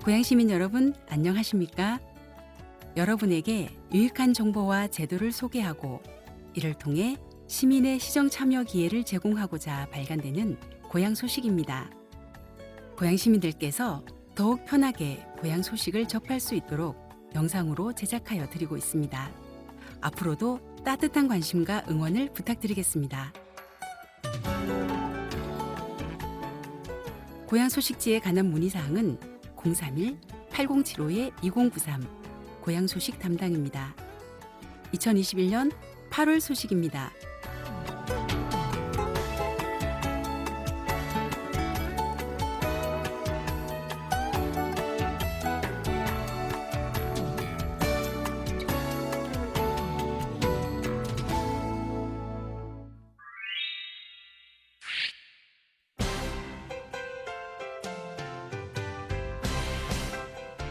고양 시민 여러분, 안녕하십니까? 여러분에게 유익한 정보와 제도를 소개하고 이를 통해 시민의 시정 참여 기회를 제공하고자 발간되는 고양 소식입니다. 고양 시민들께서 더욱 편하게 고양 소식을 접할 수 있도록 영상으로 제작하여 드리고 있습니다. 앞으로도 따뜻한 관심과 응원을 부탁드리겠습니다. 고양 소식지에 관한 문의사항은 031-8075-2093 고양 소식 담당입니다. 2021년 8월 소식입니다.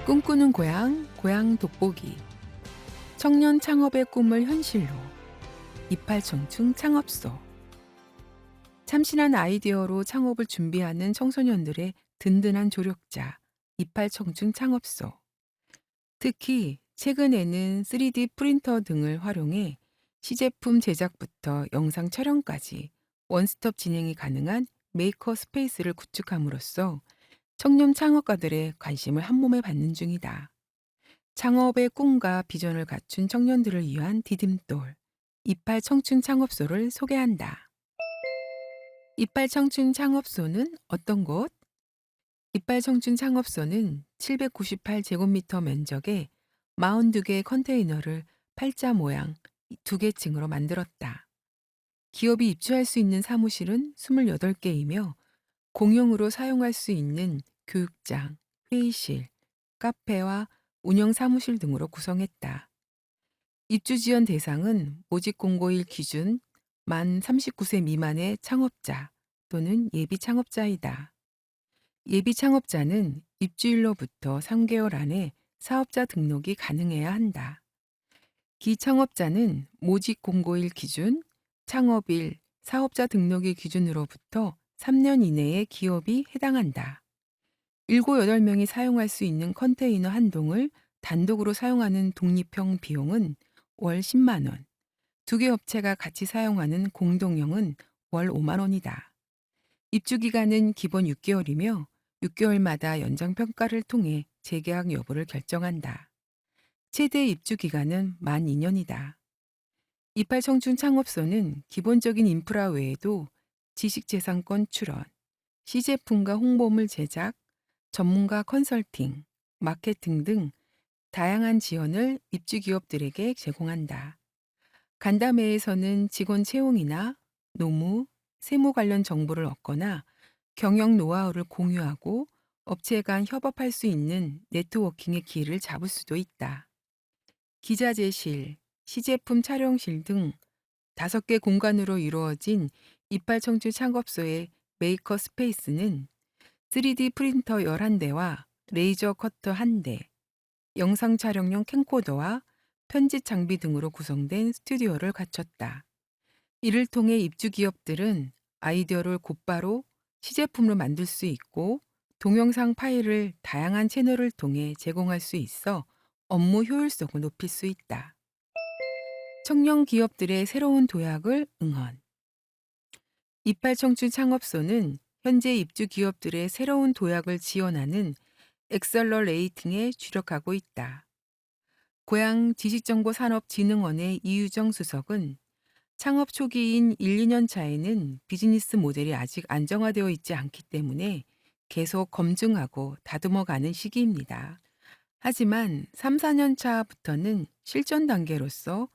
꿈꾸는 고향, 고향 돋보기. 청년 창업의 꿈을 현실로. 이팔청춘 창업소. 참신한 아이디어로 창업을 준비하는 청소년들의 든든한 조력자, 이팔청춘 창업소. 특히 최근에는 3D 프린터 등을 활용해 시제품 제작부터 영상 촬영까지 원스톱 진행이 가능한 메이커 스페이스를 구축함으로써 청년 창업가들의 관심을 한몸에 받는 중이다. 창업의 꿈과 비전을 갖춘 청년들을 위한 디딤돌, 이팔 청춘 창업소를 소개한다. 이팔 청춘 창업소는 어떤 곳? 이팔 청춘 창업소는 798제곱미터 면적의 42개의 컨테이너를 팔자 모양 2개 층으로 만들었다. 기업이 입주할 수 있는 사무실은 28개이며 공용으로 사용할 수 있는 교육장, 회의실, 카페와 운영 사무실 등으로 구성했다. 입주 지원 대상은 모집 공고일 기준 만 39세 미만의 창업자 또는 예비 창업자이다. 예비 창업자는 입주일로부터 3개월 안에 사업자 등록이 가능해야 한다. 기창업자는 모집 공고일 기준, 창업일, 사업자 등록일 기준으로부터 3년 이내의 기업이 해당한다. 7, 8명이 사용할 수 있는 컨테이너 한 동을 단독으로 사용하는 독립형 비용은 월 10만 원, 2개 업체가 같이 사용하는 공동형은 월 5만 원이다. 입주 기간은 기본 6개월이며 6개월마다 연장 평가를 통해 재계약 여부를 결정한다. 최대 입주 기간은 만 2년이다. 이팔청춘 창업소는 기본적인 인프라 외에도 지식재산권 출원, 시제품과 홍보물 제작, 전문가 컨설팅, 마케팅 등 다양한 지원을 입주 기업들에게 제공한다. 간담회에서는 직원 채용이나 노무, 세무 관련 정보를 얻거나 경영 노하우를 공유하고 업체 간 협업할 수 있는 네트워킹의 기회를 잡을 수도 있다. 기자재실, 시제품 촬영실 등 5개 공간으로 이루어진 이팔청춘 창업소의 메이커 스페이스는 3D 프린터 11대와 레이저 커터 1대, 영상 촬영용 캠코더와 편집 장비 등으로 구성된 스튜디오를 갖췄다. 이를 통해 입주 기업들은 아이디어를 곧바로 시제품으로 만들 수 있고 동영상 파일을 다양한 채널을 통해 제공할 수 있어 업무 효율성을 높일 수 있다. 청년 기업들의 새로운 도약을 응원. 이팔청춘 창업소는 현재 입주 기업들의 새로운 도약을 지원하는 엑셀러레이팅에 주력하고 있다. 고양지식정보산업진흥원의 이유정 수석은 창업 초기인 1, 2년 차에는 비즈니스 모델이 아직 안정화되어 있지 않기 때문에 계속 검증하고 다듬어가는 시기입니다. 하지만 3, 4년 차부터는 실전 단계로서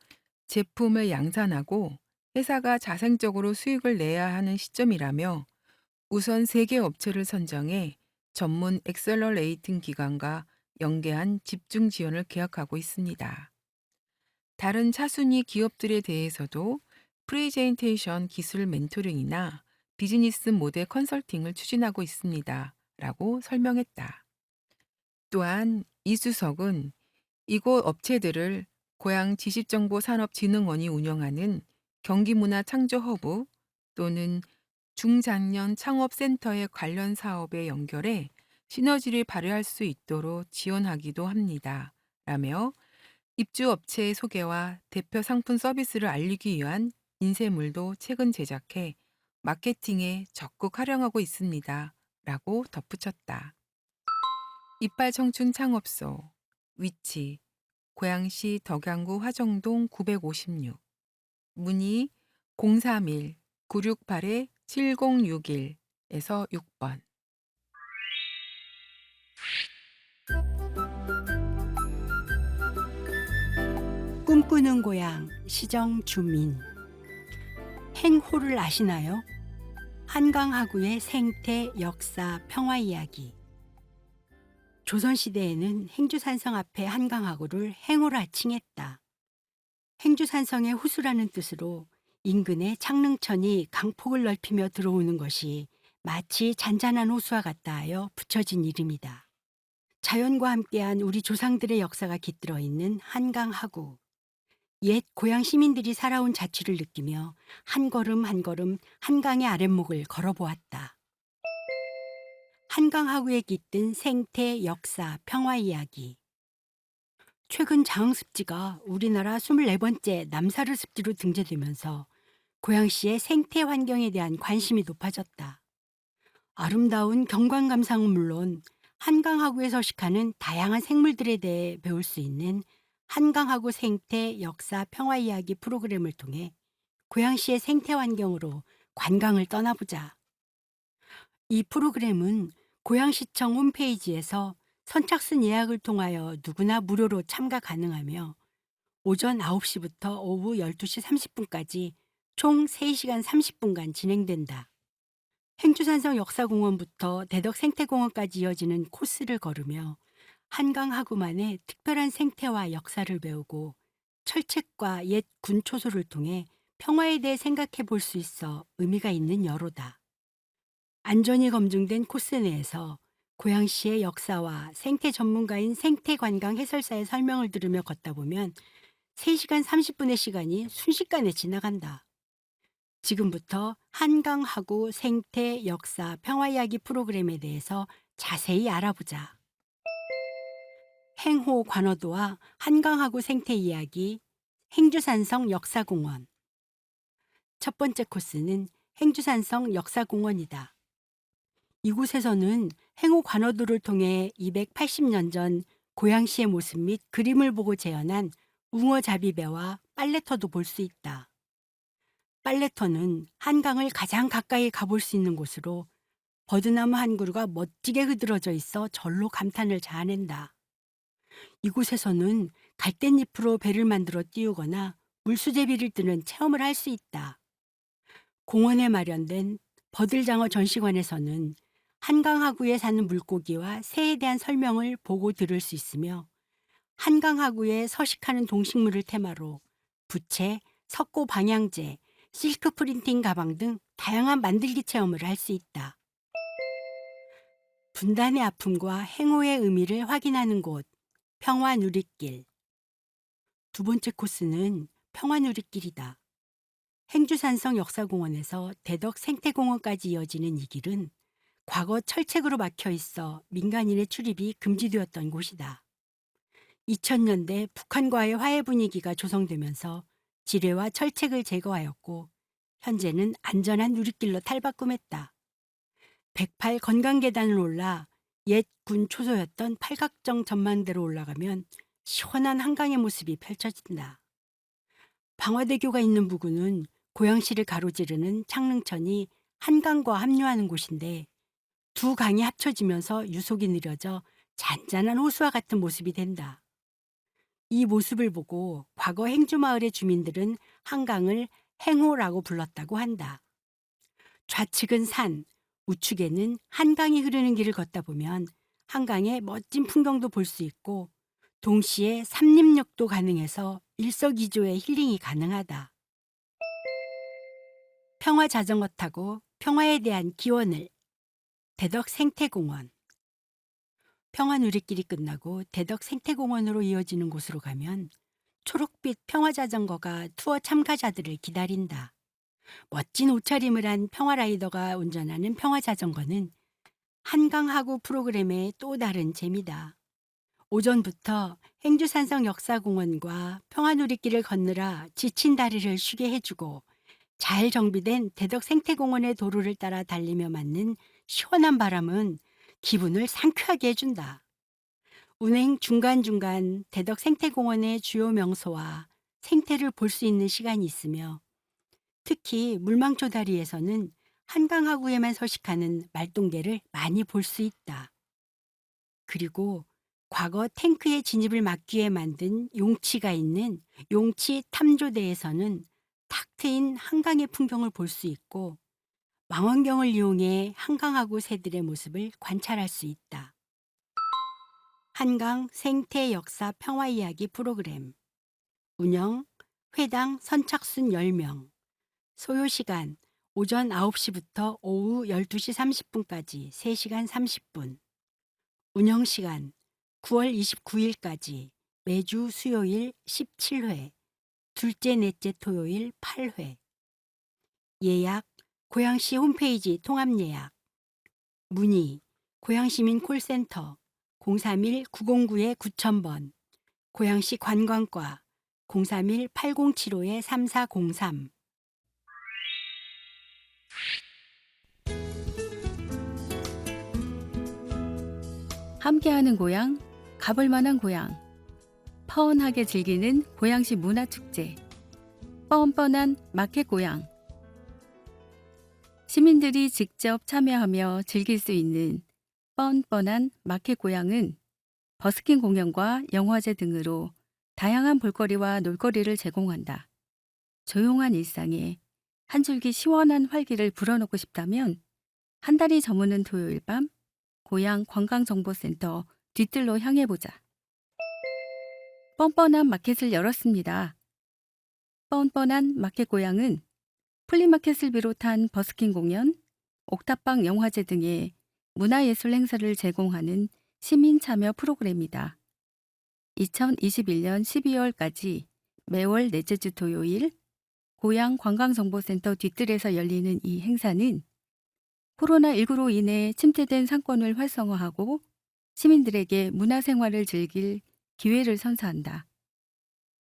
제품을 양산하고 회사가 자생적으로 수익을 내야 하는 시점이라며 우선 3개 업체를 선정해 전문 엑셀러레이팅 기관과 연계한 집중 지원을 계획하고 있습니다. 다른 차순위 기업들에 대해서도 프레젠테이션 기술 멘토링이나 비즈니스 모델 컨설팅을 추진하고 있습니다. 라고 설명했다. 또한 이수석은 이곳 업체들을 고양지식정보산업진흥원이 운영하는 경기문화창조허브 또는 중장년 창업센터의 관련 사업에 연결해 시너지를 발휘할 수 있도록 지원하기도 합니다. 라며 입주 업체의 소개와 대표 상품 서비스를 알리기 위한 인쇄물도 최근 제작해 마케팅에 적극 활용하고 있습니다. 라고 덧붙였다. 이빨 청춘 창업소 위치 고양시 덕양구 화정동 956 문의 031-968-7061에서 6번. 꿈꾸는 고향 시정 주민. 행호를 아시나요? 한강하구의 생태, 역사, 평화 이야기. 조선시대에는 행주산성 앞에 한강하구를 행호라 칭했다. 행주산성의 후수라는 뜻으로 인근의 창릉천이 강폭을 넓히며 들어오는 것이 마치 잔잔한 호수와 같다 하여 붙여진 이름이다. 자연과 함께한 우리 조상들의 역사가 깃들어 있는 한강하구. 옛 고향 시민들이 살아온 자취를 느끼며 한 걸음 한 걸음 한강의 아랫목을 걸어보았다. 한강하구에 깃든 생태, 역사, 평화 이야기. 최근 장흥습지가 우리나라 24번째 남사르 습지로 등재되면서 고양시의 생태 환경에 대한 관심이 높아졌다. 아름다운 경관 감상은 물론 한강하구에 서식하는 다양한 생물들에 대해 배울 수 있는 한강하구 생태, 역사, 평화 이야기 프로그램을 통해 고양시의 생태 환경으로 관광을 떠나보자. 이 프로그램은 고양시청 홈페이지에서 선착순 예약을 통하여 누구나 무료로 참가 가능하며 오전 9시부터 오후 12시 30분까지 총 3시간 30분간 진행된다. 행주산성 역사공원부터 대덕생태공원까지 이어지는 코스를 걸으며 한강하구만의 특별한 생태와 역사를 배우고 철책과 옛 군초소를 통해 평화에 대해 생각해 볼 수 있어 의미가 있는 여로다. 안전이 검증된 코스 내에서 고양시의 역사와 생태 전문가인 생태관광 해설사의 설명을 들으며 걷다 보면 3시간 30분의 시간이 순식간에 지나간다. 지금부터 한강하구 생태, 역사, 평화 이야기 프로그램에 대해서 자세히 알아보자. 행호 관어도와 한강하구 생태 이야기, 행주산성 역사공원. 첫 번째 코스는 행주산성 역사공원이다. 이곳에서는 행호 관어도를 통해 280년 전 고양시의 모습 및 그림을 보고 재현한 웅어자비배와 빨래터도 볼 수 있다. 빨래터는 한강을 가장 가까이 가볼 수 있는 곳으로 버드나무 한 그루가 멋지게 흐드러져 있어 절로 감탄을 자아낸다. 이곳에서는 갈대잎으로 배를 만들어 띄우거나 물수제비를 뜨는 체험을 할 수 있다. 공원에 마련된 버들장어 전시관에서는 한강하구에 사는 물고기와 새에 대한 설명을 보고 들을 수 있으며 한강하구에 서식하는 동식물을 테마로 부채, 석고 방향제, 실크 프린팅 가방 등 다양한 만들기 체험을 할 수 있다. 분단의 아픔과 행호의 의미를 확인하는 곳, 평화누리길. 두 번째 코스는 평화누리길이다. 행주산성 역사공원에서 대덕 생태공원까지 이어지는 이 길은 과거 철책으로 막혀 있어 민간인의 출입이 금지되었던 곳이다. 2000년대 북한과의 화해 분위기가 조성되면서 지뢰와 철책을 제거하였고 현재는 안전한 누리길로 탈바꿈했다. 108 건강계단을 올라 옛 군 초소였던 팔각정 전망대로 올라가면 시원한 한강의 모습이 펼쳐진다. 방화대교가 있는 부근은 고양시를 가로지르는 창릉천이 한강과 합류하는 곳인데 두 강이 합쳐지면서 유속이 느려져 잔잔한 호수와 같은 모습이 된다. 이 모습을 보고 과거 행주마을의 주민들은 한강을 행호라고 불렀다고 한다. 좌측은 산, 우측에는 한강이 흐르는 길을 걷다 보면 한강의 멋진 풍경도 볼 수 있고 동시에 삼림욕도 가능해서 일석이조의 힐링이 가능하다. 평화 자전거 타고 평화에 대한 기원을. 대덕 생태공원. 평화 누리길이 끝나고 대덕 생태공원으로 이어지는 곳으로 가면 초록빛 평화 자전거가 투어 참가자들을 기다린다. 멋진 옷차림을 한 평화 라이더가 운전하는 평화 자전거는 한강하구 프로그램의 또 다른 재미다. 오전부터 행주산성 역사공원과 평화누리길을 건너라 지친 다리를 쉬게 해주고 잘 정비된 대덕 생태공원의 도로를 따라 달리며 맞는 시원한 바람은 기분을 상쾌하게 해준다. 운행 중간중간 대덕 생태공원의 주요 명소와 생태를 볼 수 있는 시간이 있으며 특히 물망초 다리에서는 한강하구에만 서식하는 말똥개를 많이 볼 수 있다. 그리고 과거 탱크의 진입을 막기 위해 만든 용치가 있는 용치 탐조대에서는 탁 트인 한강의 풍경을 볼 수 있고 망원경을 이용해 한강하구 새들의 모습을 관찰할 수 있다. 한강 생태 역사 평화 이야기 프로그램 운영 회당 선착순 10명 소요 시간 오전 9시부터 오후 12시 30분까지 3시간 30분 운영 시간 9월 29일까지 매주 수요일 17회 둘째 넷째 토요일 8회 예약 고양시 홈페이지 통합 예약 문의 고양시민 콜센터 031-909-9000번 고양시 관광과 031-8075-3403 함께하는 고향, 가볼 만한 고향. 퍼온하게 즐기는 고양시 문화축제. 뻔뻔한 마켓 고향. 시민들이 직접 참여하며 즐길 수 있는 뻔뻔한 마켓 고향은 버스킹 공연과 영화제 등으로 다양한 볼거리와 놀거리를 제공한다. 조용한 일상에 한 줄기 시원한 활기를 불어넣고 싶다면 한 달이 저무는 토요일 밤 고향 관광정보센터 뒤뜰로 향해보자. 뻔뻔한 마켓을 열었습니다. 뻔뻔한 마켓 고향은 플리마켓을 비롯한 버스킹 공연, 옥탑방 영화제 등의 문화예술 행사를 제공하는 시민 참여 프로그램이다. 2021년 12월까지 매월 넷째 주 토요일 고향 관광정보센터 뒤뜰에서 열리는 이 행사는 코로나19로 인해 침체된 상권을 활성화하고 시민들에게 문화생활을 즐길 기회를 선사한다.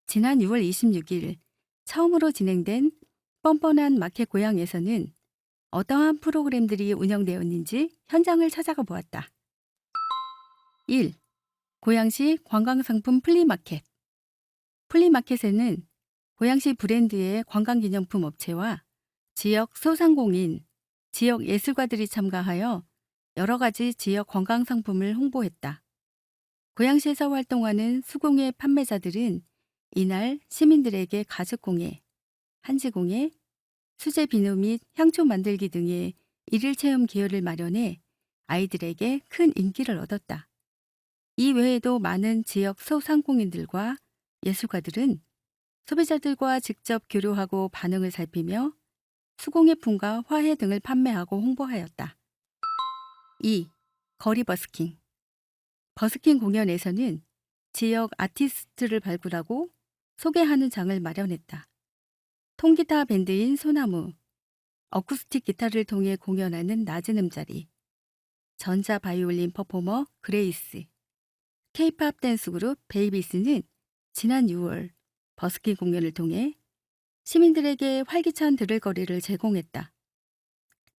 지난 6월 26일 처음으로 진행된 뻔뻔한 마켓 고향에서는 어떠한 프로그램들이 운영되었는지 현장을 찾아가 보았다. 1. 고양시 관광상품 플리마켓. 플리마켓에는 고양시 브랜드의 관광기념품 업체와 지역 소상공인, 지역 예술가들이 참가하여 여러 가지 지역 관광상품을 홍보했다. 고양시에서 활동하는 수공예 판매자들은 이날 시민들에게 가죽공예, 한지공예, 수제 비누 및 향초 만들기 등의 일일 체험 기회를 마련해 아이들에게 큰 인기를 얻었다. 이 외에도 많은 지역 소상공인들과 예술가들은 소비자들과 직접 교류하고 반응을 살피며 수공예품과 화해 등을 판매하고 홍보하였다. 2. 거리 버스킹. 버스킹 공연에서는 지역 아티스트를 발굴하고 소개하는 장을 마련했다. 통기타 밴드인 소나무, 어쿠스틱 기타를 통해 공연하는 낮은 음자리, 전자 바이올린 퍼포머 그레이스, K-팝 댄스 그룹 베이비스는 지난 6월 버스킹 공연을 통해 시민들에게 활기찬 들을거리를 제공했다.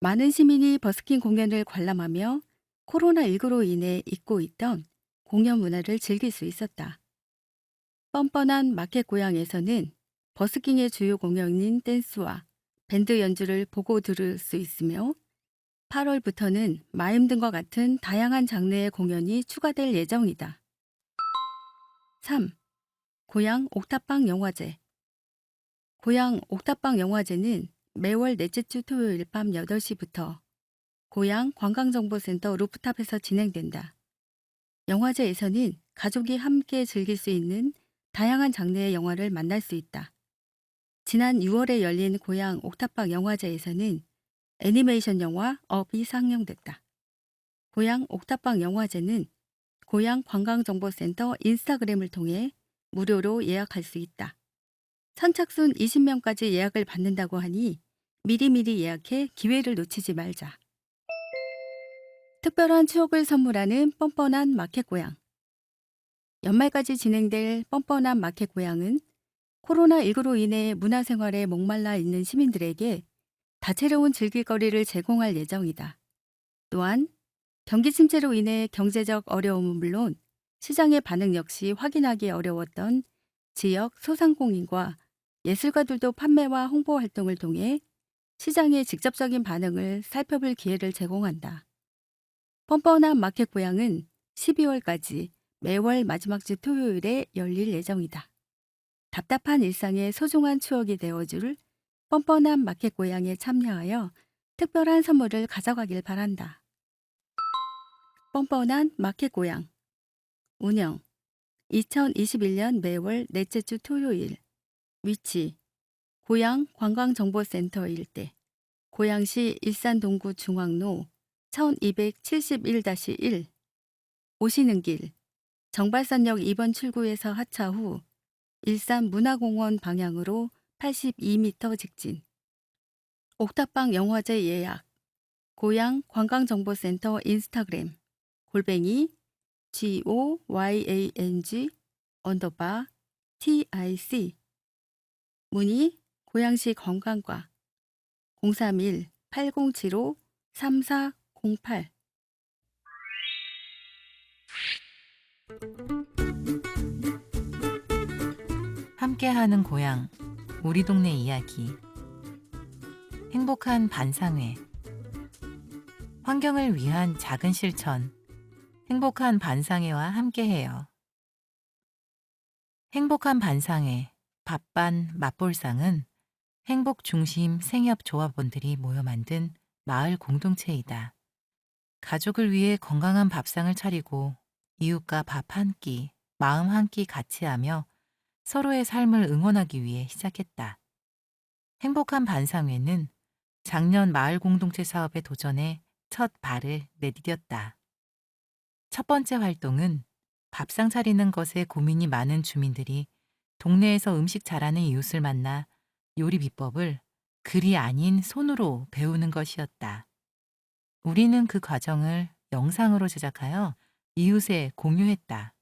많은 시민이 버스킹 공연을 관람하며 코로나19로 인해 잊고 있던 공연 문화를 즐길 수 있었다. 뻔뻔한 마켓 고향에서는 버스킹의 주요 공연인 댄스와 밴드 연주를 보고 들을 수 있으며 8월부터는 마임 등과 같은 다양한 장르의 공연이 추가될 예정이다. 3. 고향 옥탑방 영화제. 고향 옥탑방 영화제는 매월 넷째 주 토요일 밤 8시부터 고향 관광정보센터 루프탑에서 진행된다. 영화제에서는 가족이 함께 즐길 수 있는 다양한 장르의 영화를 만날 수 있다. 지난 6월에 열린 고향 옥탑방 영화제에서는 애니메이션 영화 업이 상영됐다. 고향 옥탑방 영화제는 고향 관광정보센터 인스타그램을 통해 무료로 예약할 수 있다. 선착순 20명까지 예약을 받는다고 하니 미리미리 예약해 기회를 놓치지 말자. 특별한 추억을 선물하는 뻔뻔한 마켓 고향. 연말까지 진행될 뻔뻔한 마켓 고향은 코로나19로 인해 문화생활에 목말라 있는 시민들에게 다채로운 즐길거리를 제공할 예정이다. 또한 경기 침체로 인해 경제적 어려움은 물론 시장의 반응 역시 확인하기 어려웠던 지역 소상공인과 예술가들도 판매와 홍보 활동을 통해 시장의 직접적인 반응을 살펴볼 기회를 제공한다. 뻔뻔한 마켓 고향은 12월까지 매월 마지막 주 토요일에 열릴 예정이다. 답답한 일상의 소중한 추억이 되어줄 뻔뻔한 마켓 고향에 참여하여 특별한 선물을 가져가길 바란다. 뻔뻔한 마켓 고향 운영 2021년 매월 넷째 주 토요일 위치 고양 관광정보센터 일대 고양시 일산동구 중앙로 1271-1 오시는 길 정발산역 2번 출구에서 하차 후 일산문화공원 방향으로 82m 직진 옥탑방 영화제 예약 고양 관광정보센터 인스타그램 @ GOYANG_TIC 문의 고양시 관광과 031-8075-3408 함께하는 고향, 우리 동네 이야기. 행복한 반상회. 환경을 위한 작은 실천. 행복한 반상회와 함께해요. 행복한 반상회, 밥반 맛볼상은 행복중심 생협조합원들이 모여 만든 마을 공동체이다. 가족을 위해 건강한 밥상을 차리고 이웃과 밥 한 끼, 마음 한 끼 같이 하며 서로의 삶을 응원하기 위해 시작했다. 행복한 반상회는 작년 마을 공동체 사업에 도전해 첫 발을 내디뎠다. 첫 번째 활동은 밥상 차리는 것에 고민이 많은 주민들이 동네에서 음식 잘하는 이웃을 만나 요리 비법을 글이 아닌 손으로 배우는 것이었다. 우리는 그 과정을 영상으로 제작하여 이웃에 공유했다.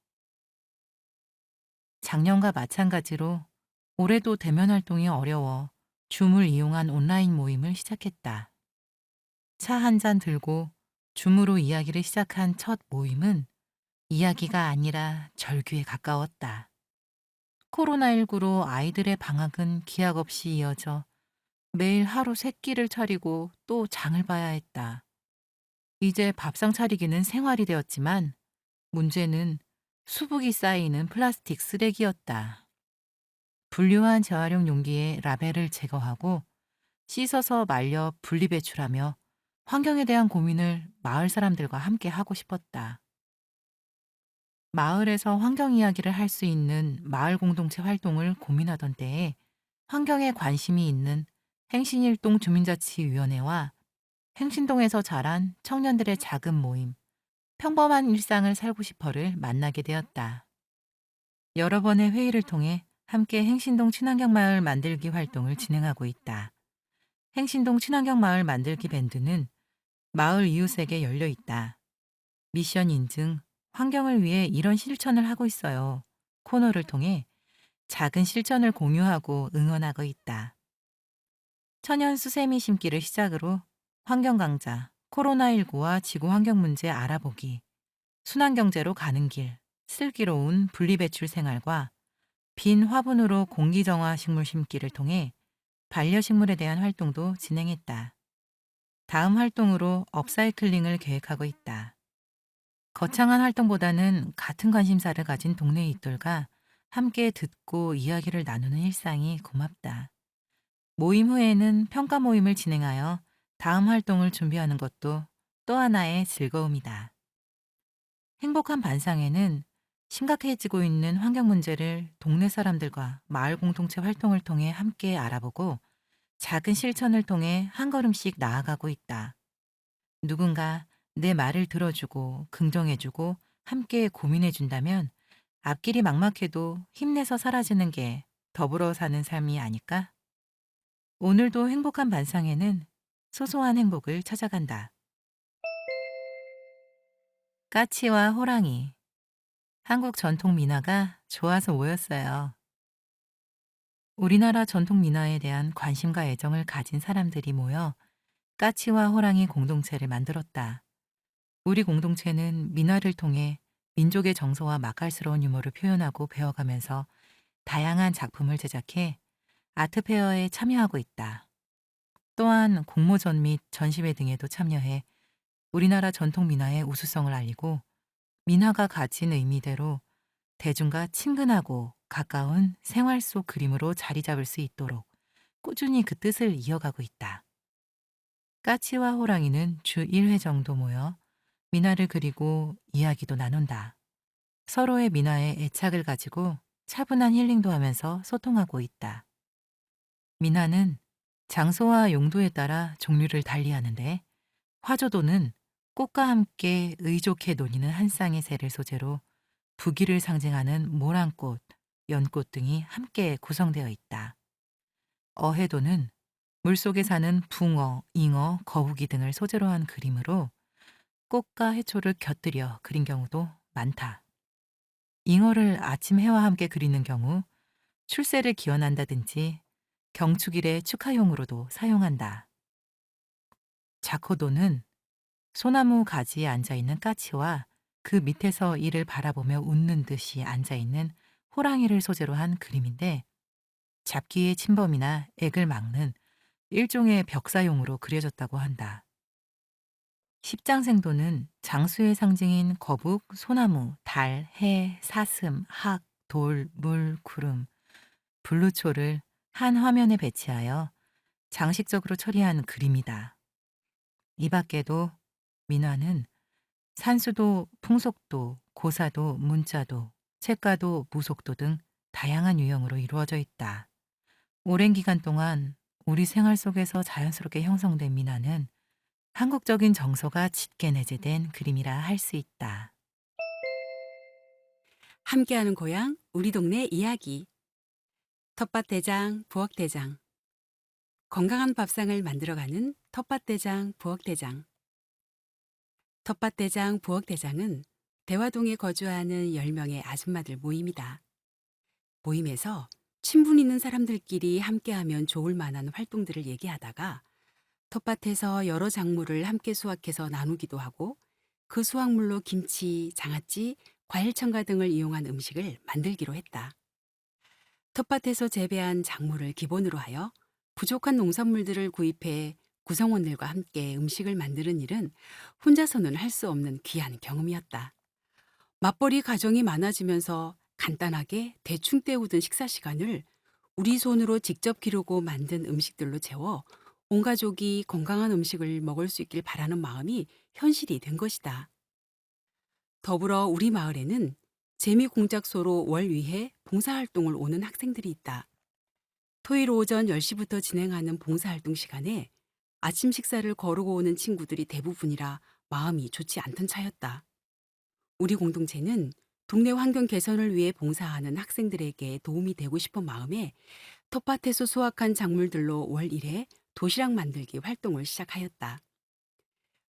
작년과 마찬가지로 올해도 대면 활동이 어려워 줌을 이용한 온라인 모임을 시작했다. 차 한 잔 들고 줌으로 이야기를 시작한 첫 모임은 이야기가 아니라 절규에 가까웠다. 코로나19로 아이들의 방학은 기약 없이 이어져 매일 하루 세 끼를 차리고 또 장을 봐야 했다. 이제 밥상 차리기는 생활이 되었지만 문제는 수북이 쌓이는 플라스틱 쓰레기였다. 분류한 재활용 용기에 라벨을 제거하고 씻어서 말려 분리배출하며 환경에 대한 고민을 마을 사람들과 함께 하고 싶었다. 마을에서 환경 이야기를 할 수 있는 마을 공동체 활동을 고민하던 때에 환경에 관심이 있는 행신일동 주민자치위원회와 행신동에서 자란 청년들의 작은 모임, 평범한 일상을 살고 싶어를 만나게 되었다. 여러 번의 회의를 통해 함께 행신동 친환경마을 만들기 활동을 진행하고 있다. 행신동 친환경마을 만들기 밴드는 마을 이웃에게 열려 있다. 미션 인증, 환경을 위해 이런 실천을 하고 있어요. 코너를 통해 작은 실천을 공유하고 응원하고 있다. 천연 수세미 심기를 시작으로 환경강좌, 코로나19와 지구환경 문제 알아보기, 순환경제로 가는 길, 슬기로운 분리배출 생활과 빈 화분으로 공기정화 식물 심기를 통해 반려식물에 대한 활동도 진행했다. 다음 활동으로 업사이클링을 계획하고 있다. 거창한 활동보다는 같은 관심사를 가진 동네 이웃들과 함께 듣고 이야기를 나누는 일상이 고맙다. 모임 후에는 평가 모임을 진행하여 다음 활동을 준비하는 것도 또 하나의 즐거움이다. 행복한 반상회는 심각해지고 있는 환경 문제를 동네 사람들과 마을 공동체 활동을 통해 함께 알아보고 작은 실천을 통해 한 걸음씩 나아가고 있다. 누군가 내 말을 들어주고 긍정해주고 함께 고민해준다면 앞길이 막막해도 힘내서 사라지는 게 더불어 사는 삶이 아닐까? 오늘도 행복한 반상회는 소소한 행복을 찾아간다. 까치와 호랑이. 한국 전통 민화가 좋아서 모였어요. 우리나라 전통 민화에 대한 관심과 애정을 가진 사람들이 모여 까치와 호랑이 공동체를 만들었다. 우리 공동체는 민화를 통해 민족의 정서와 맛깔스러운 유머를 표현하고 배워가면서 다양한 작품을 제작해 아트페어에 참여하고 있다. 또한 공모전 및 전시회 등에도 참여해 우리나라 전통 민화의 우수성을 알리고 민화가 가진 의미대로 대중과 친근하고 가까운 생활 속 그림으로 자리 잡을 수 있도록 꾸준히 그 뜻을 이어가고 있다. 까치와 호랑이는 주 1회 정도 모여 민화를 그리고 이야기도 나눈다. 서로의 민화에 애착을 가지고 차분한 힐링도 하면서 소통하고 있다. 민화는 장소와 용도에 따라 종류를 달리하는데 화조도는 꽃과 함께 의좋게 논이는 한 쌍의 새를 소재로 부귀를 상징하는 모란꽃, 연꽃 등이 함께 구성되어 있다. 어해도는 물속에 사는 붕어, 잉어, 거북이 등을 소재로 한 그림으로 꽃과 해초를 곁들여 그린 경우도 많다. 잉어를 아침 해와 함께 그리는 경우 출세를 기원한다든지 경축일의 축하용으로도 사용한다. 자코도는 소나무 가지에 앉아있는 까치와 그 밑에서 이를 바라보며 웃는 듯이 앉아있는 호랑이를 소재로 한 그림인데 잡기의 침범이나 액을 막는 일종의 벽사용으로 그려졌다고 한다. 십장생도는 장수의 상징인 거북, 소나무, 달, 해, 사슴, 학, 돌, 물, 구름, 불루초를 한 화면에 배치하여 장식적으로 처리한 그림이다. 이 밖에도 민화는 산수도, 풍속도, 고사도, 문자도, 책가도, 무속도 등 다양한 유형으로 이루어져 있다. 오랜 기간 동안 우리 생활 속에서 자연스럽게 형성된 민화는 한국적인 정서가 짙게 내재된 그림이라 할 수 있다. 함께하는 고향, 우리 동네 이야기. 텃밭대장, 부엌대장. 건강한 밥상을 만들어가는 텃밭대장, 부엌대장. 텃밭대장, 부엌대장은 대화동에 거주하는 10명의 아줌마들 모임이다. 모임에서 친분 있는 사람들끼리 함께하면 좋을 만한 활동들을 얘기하다가 텃밭에서 여러 작물을 함께 수확해서 나누기도 하고 그 수확물로 김치, 장아찌, 과일 첨가 등을 이용한 음식을 만들기로 했다. 텃밭에서 재배한 작물을 기본으로 하여 부족한 농산물들을 구입해 구성원들과 함께 음식을 만드는 일은 혼자서는 할 수 없는 귀한 경험이었다. 맞벌이 가정이 많아지면서 간단하게 대충 때우던 식사 시간을 우리 손으로 직접 기르고 만든 음식들로 채워 온 가족이 건강한 음식을 먹을 수 있길 바라는 마음이 현실이 된 것이다. 더불어 우리 마을에는 재미공작소로 월 위해 봉사활동을 오는 학생들이 있다. 토요일 오전 10시부터 진행하는 봉사활동 시간에 아침 식사를 거르고 오는 친구들이 대부분이라 마음이 좋지 않던 차였다. 우리 공동체는 동네 환경 개선을 위해 봉사하는 학생들에게 도움이 되고 싶은 마음에 텃밭에서 수확한 작물들로 월 1회 도시락 만들기 활동을 시작하였다.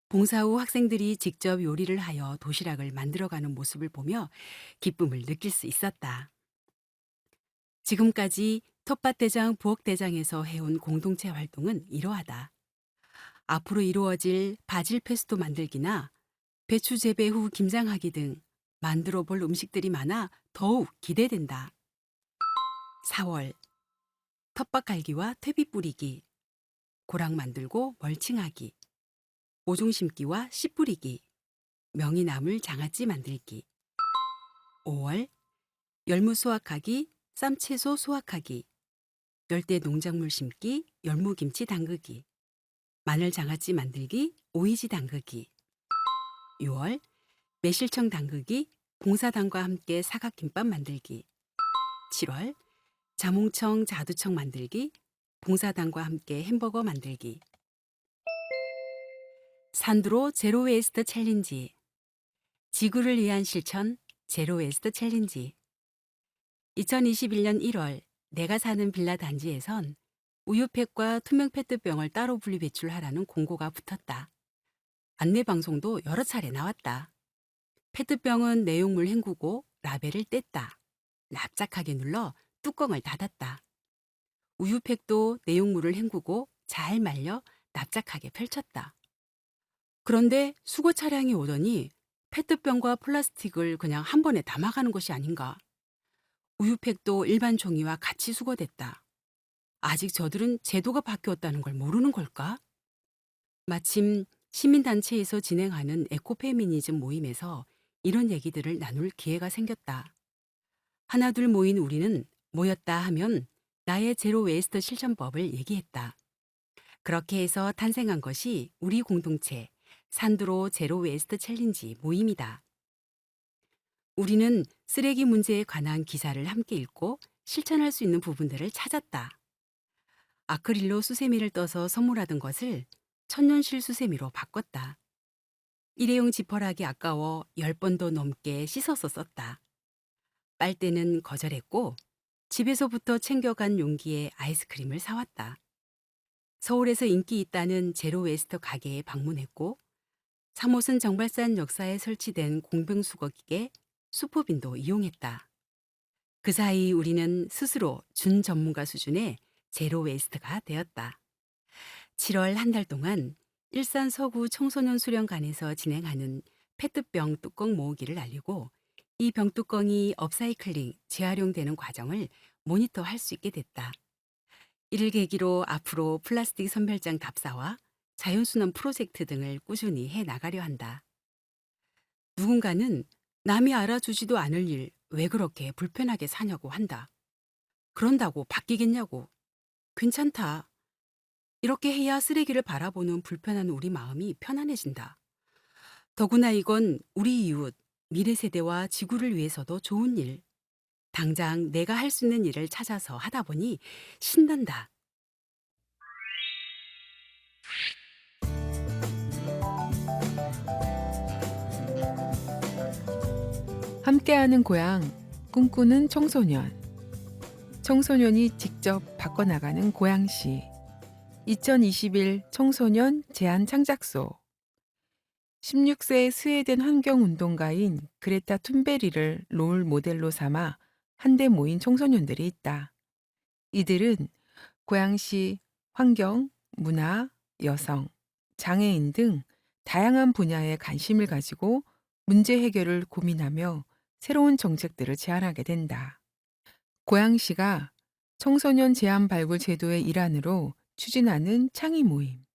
봉사 후 학생들이 직접 요리를 하여 도시락을 만들어가는 모습을 보며 기쁨을 느낄 수 있었다. 지금까지 텃밭대장, 부엌대장에서 해온 공동체 활동은 이러하다. 앞으로 이루어질 바질 페스토 만들기나 배추 재배 후 김장하기 등 만들어 볼 음식들이 많아 더욱 기대된다. 4월 텃밭 갈기와 퇴비 뿌리기, 고랑 만들고 멀칭하기, 모종 심기와 씨 뿌리기, 명이나물 장아찌 만들기. 5월 열무 수확하기, 쌈채소 수확하기, 열대 농작물 심기, 열무김치 담그기, 마늘 장아찌 만들기, 오이지 담그기. 6월 매실청 담그기, 봉사단과 함께 사각김밥 만들기. 7월 자몽청 자두청 만들기, 봉사단과 함께 햄버거 만들기. 산두로 제로 웨이스트 챌린지, 지구를 위한 실천 제로 웨이스트 챌린지. 2021년 1월 내가 사는 빌라 단지에선 우유팩과 투명 페트병을 따로 분리 배출하라는 공고가 붙었다. 안내 방송도 여러 차례 나왔다. 페트병은 내용물 헹구고 라벨을 뗐다. 납작하게 눌러 뚜껑을 닫았다. 우유팩도 내용물을 헹구고 잘 말려 납작하게 펼쳤다. 그런데 수거 차량이 오더니 페트병과 플라스틱을 그냥 한 번에 담아가는 것이 아닌가. 우유팩도 일반 종이와 같이 수거됐다. 아직 저들은 제도가 바뀌었다는 걸 모르는 걸까? 마침 시민단체에서 진행하는 에코페미니즘 모임에서 이런 얘기들을 나눌 기회가 생겼다. 하나둘 모인 우리는 모였다 하면 나의 제로 웨이스트 실천법을 얘기했다. 그렇게 해서 탄생한 것이 우리 공동체 산드로 제로 웨이스트 챌린지 모임이다. 우리는 쓰레기 문제에 관한 기사를 함께 읽고 실천할 수 있는 부분들을 찾았다. 아크릴로 수세미를 떠서 선물하던 것을 천연실 수세미로 바꿨다. 일회용 지퍼락이 아까워 10번도 넘게 씻어서 썼다. 빨대는 거절했고 집에서부터 챙겨간 용기에 아이스크림을 사왔다. 서울에서 인기 있다는 제로 웨스트 가게에 방문했고 잠옷은 정발산 역사에 설치된 공병수거기계 수포빈도 이용했다. 그 사이 우리는 스스로 준 전문가 수준의 제로 웨이스트가 되었다. 7월 한 달 동안 일산 서구 청소년 수련관에서 진행하는 페트병 뚜껑 모으기를 알리고 이 병뚜껑이 업사이클링, 재활용되는 과정을 모니터할 수 있게 됐다. 이를 계기로 앞으로 플라스틱 선별장 답사와 자연순환 프로젝트 등을 꾸준히 해 나가려 한다. 누군가는 남이 알아주지도 않을 일 왜 그렇게 불편하게 사냐고 한다. 그런다고 바뀌겠냐고. 괜찮다. 이렇게 해야 쓰레기를 바라보는 불편한 우리 마음이 편안해진다. 더구나 이건 우리 이웃, 미래 세대와 지구를 위해서도 좋은 일. 당장 내가 할 수 있는 일을 찾아서 하다 보니 신난다. 함께하는 고향, 꿈꾸는 청소년. 청소년이 직접 바꿔나가는 고향시. 2021 청소년 제안 창작소. 16세 스웨덴 환경운동가인 그레타 툰베리를 롤 모델로 삼아 한데 모인 청소년들이 있다. 이들은 고양시 환경, 문화, 여성, 장애인 등 다양한 분야에 관심을 가지고 문제 해결을 고민하며 새로운 정책들을 제안하게 된다. 고양시가 청소년 제안 발굴 제도의 일환으로 추진하는 창의 모임,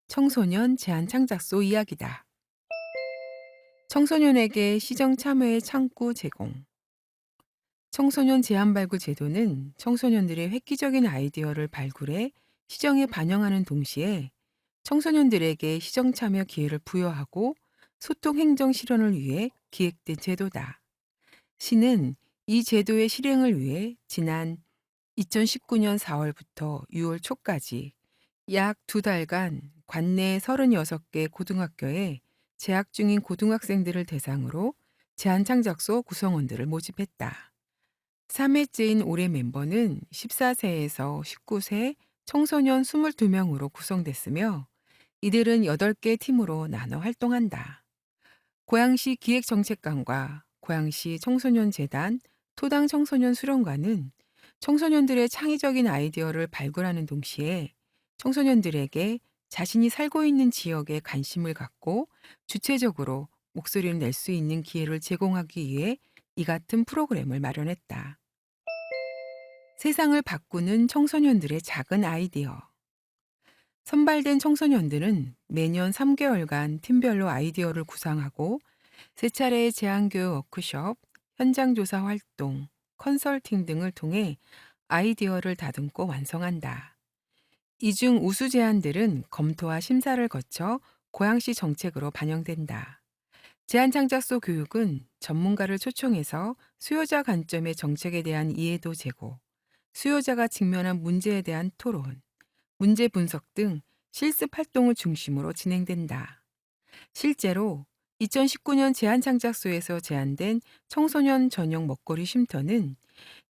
청소년 제안 창작소 이야기다. 청소년에게 시정 참여의 창구 제공. 청소년 제안 발굴 제도는 청소년들의 획기적인 아이디어를 발굴해 시정에 반영하는 동시에 청소년들에게 시정 참여 기회를 부여하고 소통 행정 실현을 위해 기획된 제도다. 시는 이 제도의 실행을 위해 지난 2019년 4월부터 6월 초까지 약 2달간 관내 36개 고등학교에 재학 중인 고등학생들을 대상으로 제안창작소 구성원들을 모집했다. 3회째인 올해 멤버는 14세에서 19세 청소년 22명으로 구성됐으며 이들은 8개 팀으로 나눠 활동한다. 고양시 기획정책관과 고양시 청소년재단, 토당 청소년 수련관은 청소년들의 창의적인 아이디어를 발굴하는 동시에 청소년들에게 자신이 살고 있는 지역에 관심을 갖고 주체적으로 목소리를 낼 수 있는 기회를 제공하기 위해 이 같은 프로그램을 마련했다. 세상을 바꾸는 청소년들의 작은 아이디어. 선발된 청소년들은 매년 3개월간 팀별로 아이디어를 구상하고 3차례의 제안교육 워크숍, 현장조사 활동, 컨설팅 등을 통해 아이디어를 다듬고 완성한다. 이 중 우수 제안들은 검토와 심사를 거쳐 고양시 정책으로 반영된다. 제안 창작소 교육은 전문가를 초청해서 수요자 관점의 정책에 대한 이해도 제고, 수요자가 직면한 문제에 대한 토론, 문제 분석 등 실습 활동을 중심으로 진행된다. 실제로 2019년 제안창작소에서 제안된 청소년 전용 먹거리 쉼터는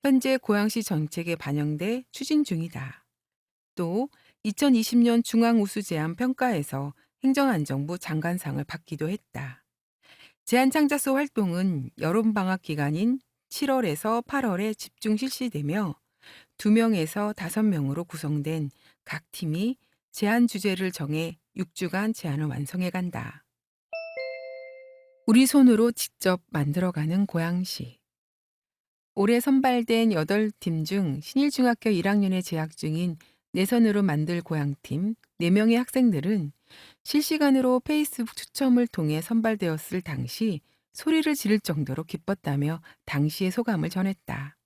현재 고양시 정책에 반영돼 추진 중이다. 또 2020년 중앙우수 제안 평가에서 행정안정부 장관상을 받기도 했다. 제한창작소 활동은 여름방학 기간인 7월에서 8월에 집중 실시되며 2명에서 5명으로 구성된 각 팀이 제안 주제를 정해 6주간 제안을 완성해 간다. 우리 손으로 직접 만들어가는 고양시. 올해 선발된 8팀 중 신일중학교 1학년에 재학 중인 내 손으로 만들 고양팀 4명의 학생들은 실시간으로 페이스북 추첨을 통해 선발되었을 당시 소리를 지를 정도로 기뻤다며 당시의 소감을 전했다.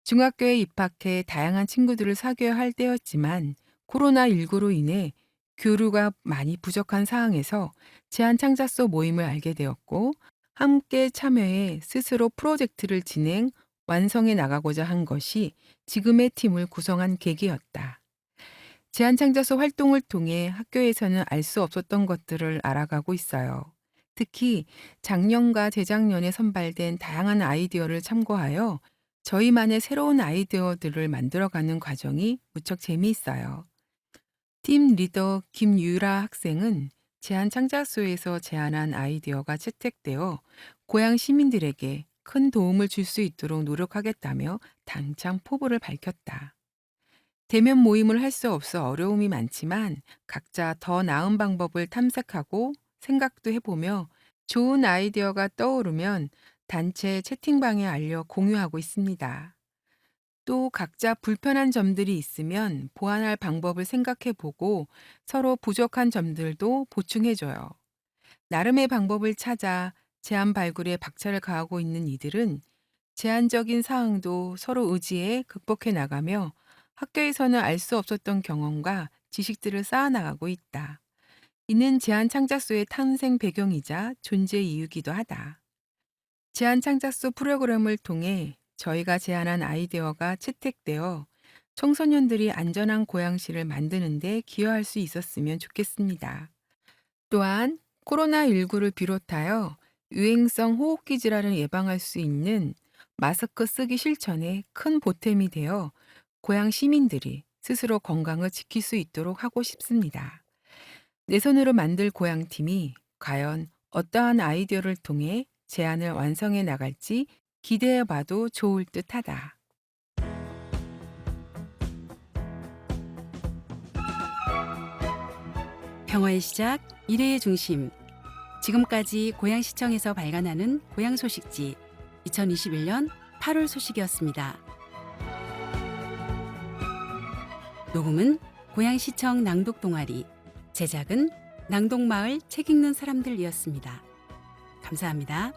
중학교에 입학해 다양한 친구들을 사귀어야 할 때였지만 코로나19로 인해 교류가 많이 부족한 상황에서 제한창작소 모임을 알게 되었고 함께 참여해 스스로 프로젝트를 진행, 완성해 나가고자 한 것이 지금의 팀을 구성한 계기였다. 제한창작소 활동을 통해 학교에서는 알 수 없었던 것들을 알아가고 있어요. 특히 작년과 재작년에 선발된 다양한 아이디어를 참고하여 저희만의 새로운 아이디어들을 만들어가는 과정이 무척 재미있어요. 팀 리더 김유라 학생은 제한창작소에서 제안한 아이디어가 채택되어 고향 시민들에게 큰 도움을 줄 수 있도록 노력하겠다며 당장 포부를 밝혔다. 대면 모임을 할 수 없어 어려움이 많지만 각자 더 나은 방법을 탐색하고 생각도 해보며 좋은 아이디어가 떠오르면 단체 채팅방에 알려 공유하고 있습니다. 또 각자 불편한 점들이 있으면 보완할 방법을 생각해보고 서로 부족한 점들도 보충해줘요. 나름의 방법을 찾아 제안 발굴에 박차를 가하고 있는 이들은 제한적인 사항도 서로 의지해 극복해 나가며 학교에서는 알 수 없었던 경험과 지식들을 쌓아나가고 있다. 이는 제한창작소의 탄생 배경이자 존재 이유기도 하다. 제한창작소 프로그램을 통해 저희가 제안한 아이디어가 채택되어 청소년들이 안전한 고양시를 만드는 데 기여할 수 있었으면 좋겠습니다. 또한 코로나19를 비롯하여 유행성 호흡기 질환을 예방할 수 있는 마스크 쓰기 실천에 큰 보탬이 되어 고향 시민들이 스스로 건강을 지킬 수 있도록 하고 싶습니다. 내 손으로 만들 고향팀이 과연 어떠한 아이디어를 통해 제안을 완성해 나갈지 기대해 봐도 좋을 듯하다. 평화의 시작, 미래의 중심. 지금까지 고양시청에서 발간하는 고양 소식지 2021년 8월 소식이었습니다. 녹음은 고양시청 낭독 동아리, 제작은 낭독마을 책 읽는 사람들이었습니다. 감사합니다.